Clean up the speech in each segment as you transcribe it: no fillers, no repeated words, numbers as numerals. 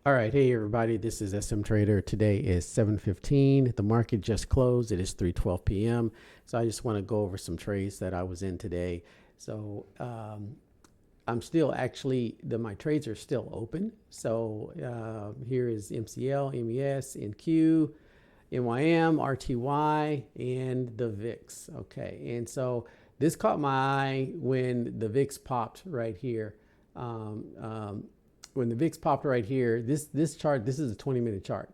All right, hey everybody, this is SM Trader. Today is 7:15. The market just closed. It is 3:12 p.m. So I just want to go over some trades that I was in today. So I'm still actually my trades are still open. So here is MCL, MES, NQ, MYM, RTY, and the VIX. Okay, and so this caught my eye when the VIX popped right here. Um, um, when the VIX popped right here, this chart, this is a 20-minute chart.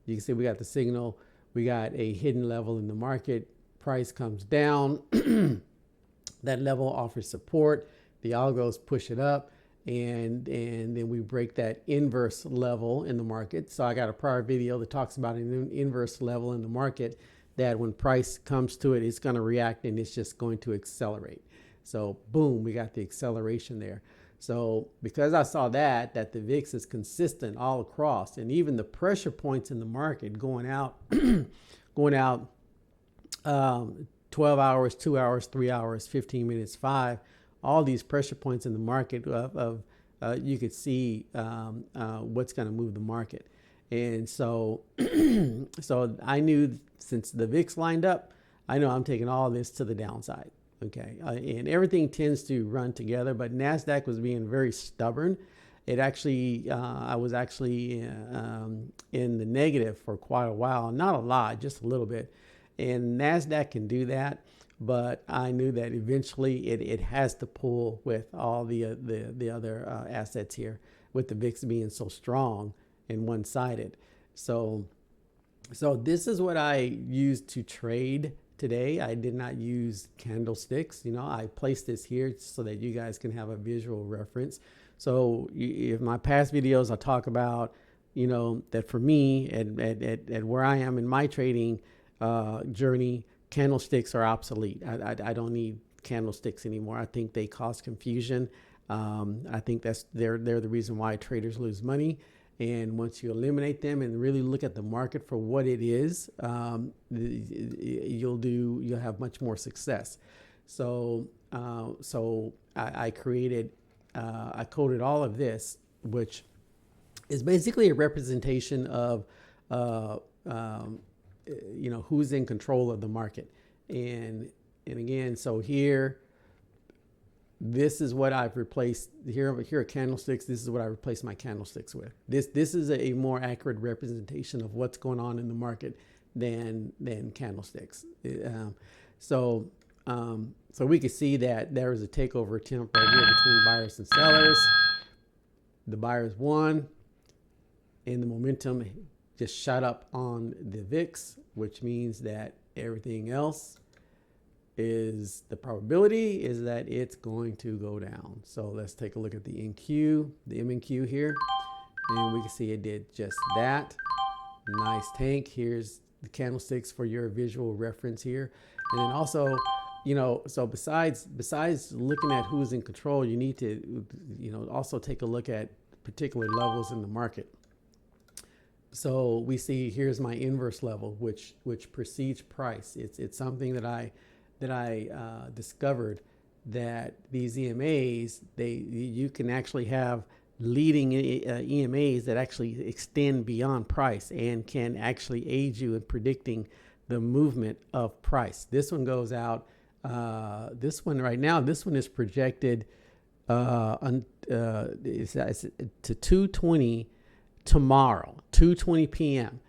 You can see we got the signal, we got a hidden level in the market. Price comes down, that level offers support. The algos push it up, and then we break that inverse level in the market. So I got a prior video that talks about an inverse level in the market that when price comes to it, it's going to react and it's just going to accelerate. So boom, we got the acceleration there. So because I saw that the VIX is consistent all across, and even the pressure points in the market going out, going out 12 hours, 2 hours, 3 hours, 15 minutes, 5, all these pressure points in the market you could see what's going to move the market. And so, so I knew since the VIX lined up, I know I'm taking all this to the downside. Okay, and everything tends to run together, but NASDAQ was being very stubborn. It actually, I was actually in the negative for quite a while, not a lot, just a little bit. And NASDAQ can do that, but I knew that eventually it has to pull with all the other assets here, with the VIX being so strong and one-sided. So this is what I used to trade today. I did not use candlesticks. I placed this here so that you guys can have a visual reference. So if my past videos, I talk about, that for me at where I am in my trading journey, candlesticks are obsolete. I don't need candlesticks anymore. I think they cause confusion. I think they're the reason why traders lose money. And once you eliminate them and really look at the market for what it is, you'll have much more success. So I created, I coded all of this, which is basically a representation of, who's in control of the market. And again, so here, this is what I've replaced here are candlesticks. This is what I replaced my candlesticks with. This is a more accurate representation of what's going on in the market than candlesticks. So we can see that there is a takeover attempt right here between buyers and sellers. The buyers won, and the momentum just shot up on the VIX, which means that everything else is, the probability is that it's going to go down. So let's take a look at the NQ, the MNQ here, and we can see it did just that. Nice tank. Here's the candlesticks for your visual reference here. And then also, so besides looking at who's in control, you need to, also take a look at particular levels in the market. So we see here's my inverse level, which precedes price. It's something that I discovered, that these EMAs, you can actually have leading EMAs that actually extend beyond price and can actually aid you in predicting the movement of price. This one goes out, this one right now, this one is projected it's to 2:20 tomorrow, 2:20 p.m.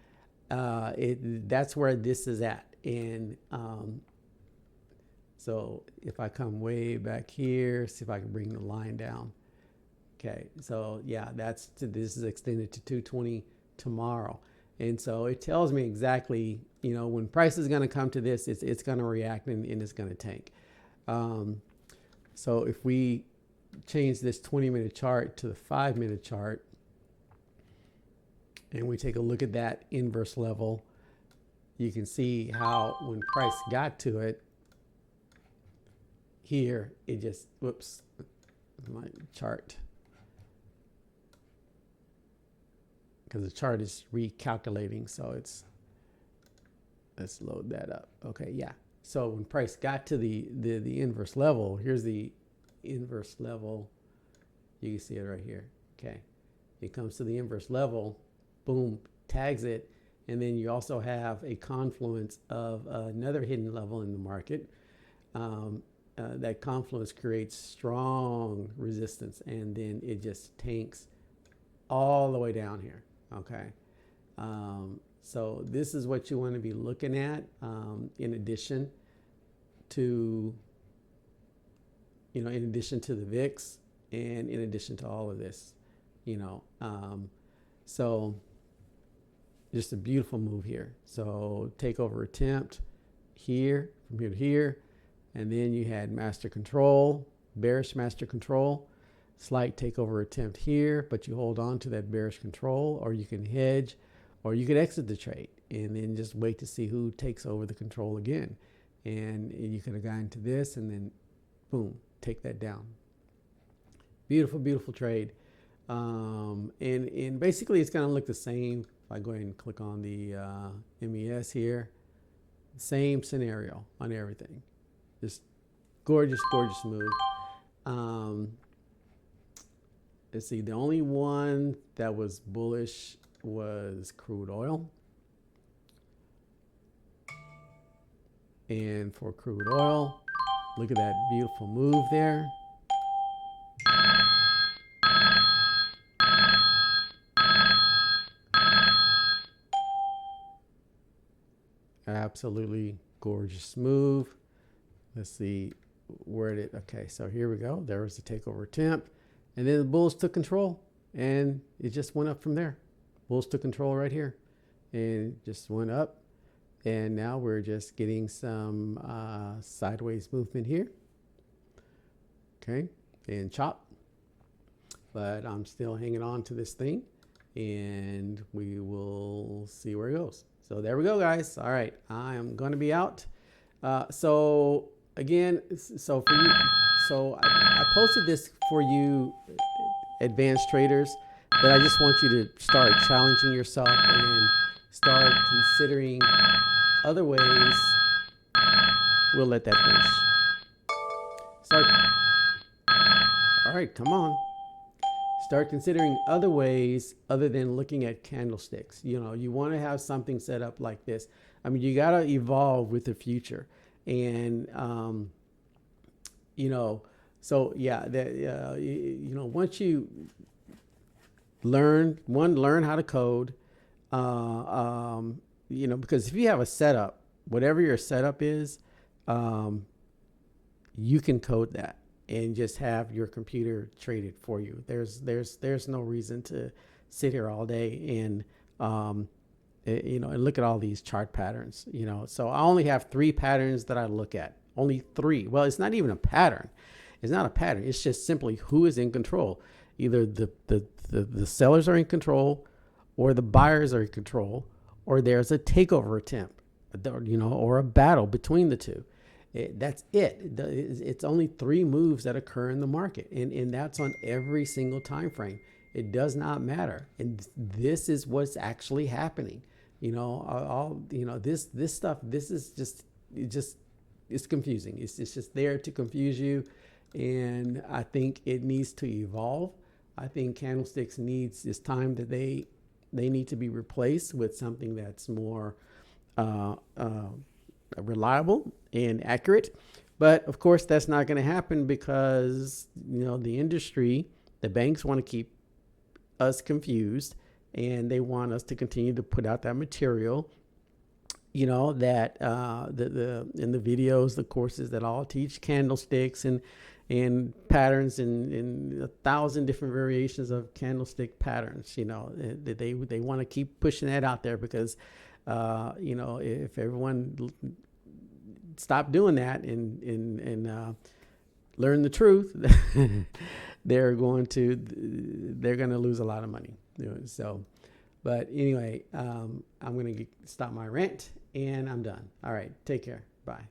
That's where this is at. And so if I come way back here, see if I can bring the line down. Okay, so yeah, this is extended to 2:20 tomorrow. And so it tells me exactly, when price is going to come to this, it's going to react and it's going to tank. So if we change this 20-minute chart to the 5-minute chart, and we take a look at that inverse level, you can see how when price got to it, here, it just, whoops, my chart. Because the chart is recalculating, so let's load that up. Okay, yeah. So when price got to the inverse level, here's the inverse level. You can see it right here. Okay. It comes to the inverse level, boom, tags it. And then you also have a confluence of another hidden level in the market. That confluence creates strong resistance, and then it just tanks all the way down here. Okay. So this is what you want to be looking at, in addition to, in addition to the VIX, and in addition to all of this, so just a beautiful move here. So takeover attempt here, from here to here, and then you had master control, bearish master control, slight takeover attempt here, but you hold on to that bearish control, or you can hedge, or you could exit the trade and then just wait to see who takes over the control again. And you could have gone into this and then boom, take that down. Beautiful, beautiful trade. And basically it's going to look the same. If I go ahead and click on the MES here, same scenario on everything. Just gorgeous, gorgeous move. Let's see, the only one that was bullish was crude oil. And for crude oil, look at that beautiful move there. Absolutely gorgeous move. Let's see where it, okay, so here we go. There was the takeover attempt, and then the bulls took control, and it just went up from there. Bulls took control right here, and it just went up, and now we're just getting some sideways movement here. Okay, and chop, but I'm still hanging on to this thing, and we will see where it goes. So there we go, guys. All right, I am going to be out. So again, so for you, so I posted this for you, advanced traders, that I just want you to start challenging yourself and start considering other ways. We'll let that finish. Start. All right, come on. Start considering other ways other than looking at candlesticks. You want to have something set up like this. I mean, you got to evolve with the future. And, so yeah, once you learn how to code, because if you have a setup, whatever your setup is, you can code that and just have your computer trade it for you. There's no reason to sit here all day and and look at all these chart patterns. So I only have 3 patterns that I look at. Only 3. Well, it's not even a pattern. It's not a pattern. It's just simply who is in control. Either the sellers are in control, or the buyers are in control, or there's a takeover attempt, or a battle between the two. That's it. It's only 3 moves that occur in the market, and that's on every single time frame. It does not matter, and this is what's actually happening. This stuff. This is it's confusing. It's just there to confuse you, and I think it needs to evolve. I think candlesticks it's time that they need to be replaced with something that's more reliable and accurate. But of course, that's not going to happen because the industry, the banks want to keep us confused, and they want us to continue to put out that material. That in the videos, the courses that all teach candlesticks and patterns and 1,000 different variations of candlestick patterns. They want to keep pushing that out there because if everyone stop doing that and learn the truth, they're going to lose a lot of money. So, but anyway, I'm going to stop my rant, and I'm done. All right, take care. Bye.